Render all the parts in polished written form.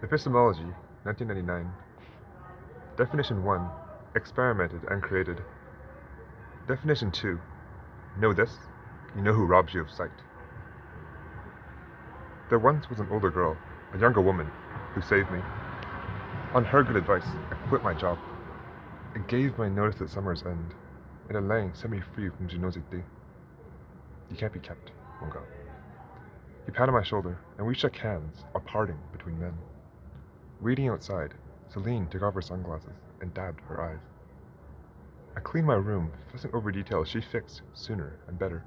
Epistemology, 1999. Definition 1. Experimented and created. Definition 2. Know this? You know who robs you of sight. There once was an older girl, a younger woman, who saved me. On her good advice, I quit my job. I gave my notice at summer's end, and Alain set me free from génosité. You can't be kept, mon gars. He patted my shoulder, and we shook hands, a parting between men. Waiting outside, Celine took off her sunglasses and dabbed her eyes. I cleaned my room, fussing over details she fixed sooner and better.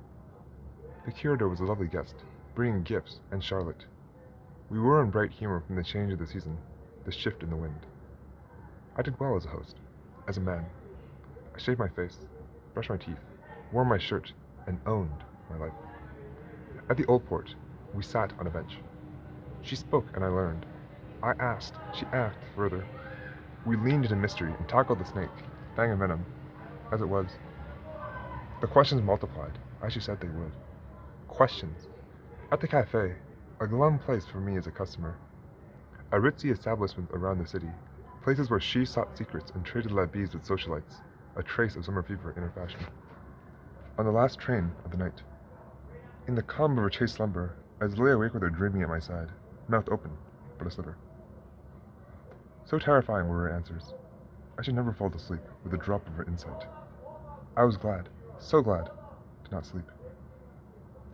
The curator was a lovely guest, bringing gifts and Charlotte. We were in bright humor from the change of the season, the shift in the wind. I did well as a host, as a man. I shaved my face, brushed my teeth, wore my shirt, and owned my life. At the old porch, we sat on a bench. She spoke and I learned. I asked, she asked further. We leaned into mystery and tackled the snake, fang and venom, as it was. The questions multiplied, as she said they would. Questions. At the cafe, a glum place for me as a customer. A ritzy establishment around the city, places where she sought secrets and traded labis with socialites, a trace of summer fever in her fashion. On the last train of the night. In the calm of her chaste slumber, I lay awake with her dreaming at my side, mouth open, but a slipper. So terrifying were her answers. I should never fall to sleep with a drop of her insight. I was glad, so glad, to not sleep.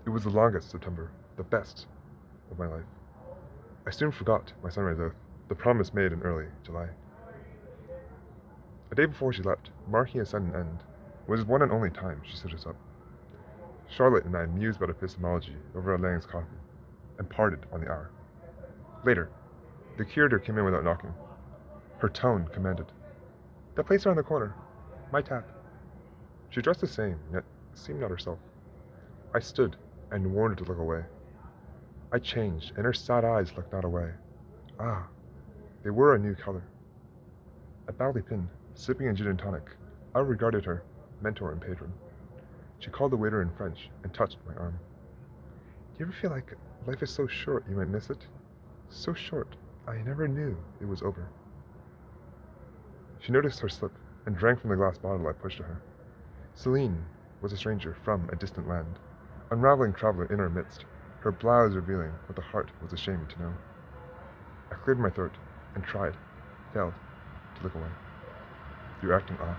It was the longest September, the best of my life. I soon forgot my sunrise oath, the promise made in early July. A day before she left, marking a sudden end, was one and only time she stood us up. Charlotte and I mused about epistemology over Alain's coffee, and parted on the hour. Later, the curator came in without knocking. Her tone commanded. "That place around the corner. My tap." She dressed the same, yet seemed not herself. I stood and warned her to look away. I changed, and her sad eyes looked not away. Ah, they were a new color. At Bally Pin, sipping a gin and tonic, I regarded her, mentor and patron. She called the waiter in French and touched my arm. "Do you ever feel like life is so short you might miss it? So short, I never knew it was over." She noticed her slip and drank from the glass bottle I pushed to her. Celine was a stranger from a distant land, unraveling traveler in our midst, her blouse revealing what the heart was ashamed to know. I cleared my throat and tried, failed, to look away. "You're acting off."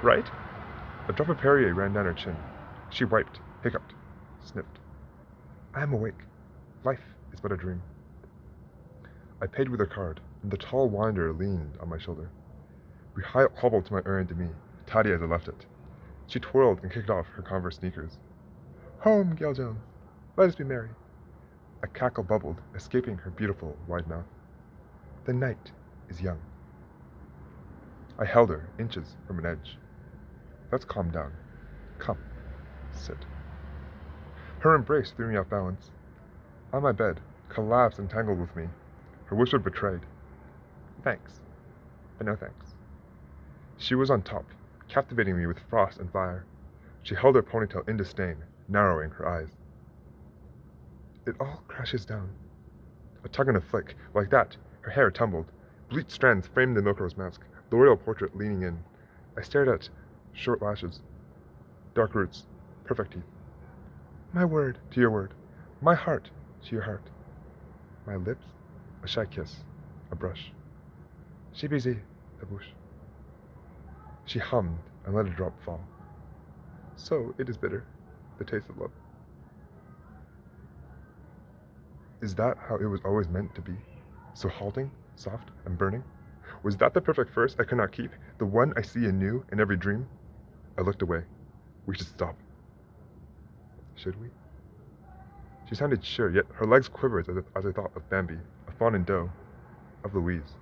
"Right?" A drop of Perrier ran down her chin. She wiped, hiccuped, sniffed. "I am awake. Life is but a dream." I paid with her card, and the tall wanderer leaned on my shoulder. We hobbled to my errand to me, tidy as I left it. She twirled and kicked off her Converse sneakers. "Home, Gail Jones. Let us be merry." A cackle bubbled, escaping her beautiful, wide mouth. "The night is young." I held her inches from an edge. "Let's calm down. Come, sit." Her embrace threw me off balance. On my bed, collapsed and tangled with me, her whisper betrayed. "Thanks, but no thanks." She was on top, captivating me with frost and fire. She held her ponytail in disdain, narrowing her eyes. It all crashes down. A tug and a flick, like that, her hair tumbled. Bleached strands framed the milk rose mask, the royal portrait leaning in. I stared at short lashes, dark roots, perfect teeth. My word to your word, my heart to your heart. My lips, a shy kiss, a brush. J'ai baisé ta bouche. She hummed and let a drop fall. So it is bitter, the taste of love. Is that how it was always meant to be? So halting, soft, and burning? Was that the perfect verse I could not keep, the one I see anew in every dream? I looked away. We should stop. Should we? She sounded sure, yet her legs quivered as I thought of Bambi, of Fawn and Doe, of Louise.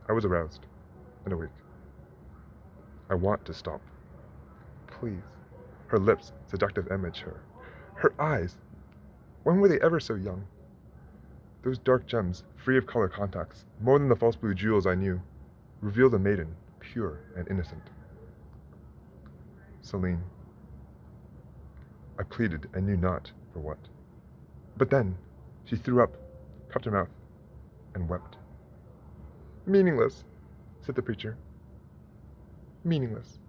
I was aroused and awake. I want to stop. Please. Her lips, seductive image, her eyes. When were they ever so young? Those dark gems, free of color contacts, more than the false blue jewels I knew, revealed a maiden, pure and innocent. Celine. I pleaded and knew not for what. But then, she threw up, cupped her mouth. and wept. Meaningless, said the preacher. Meaningless.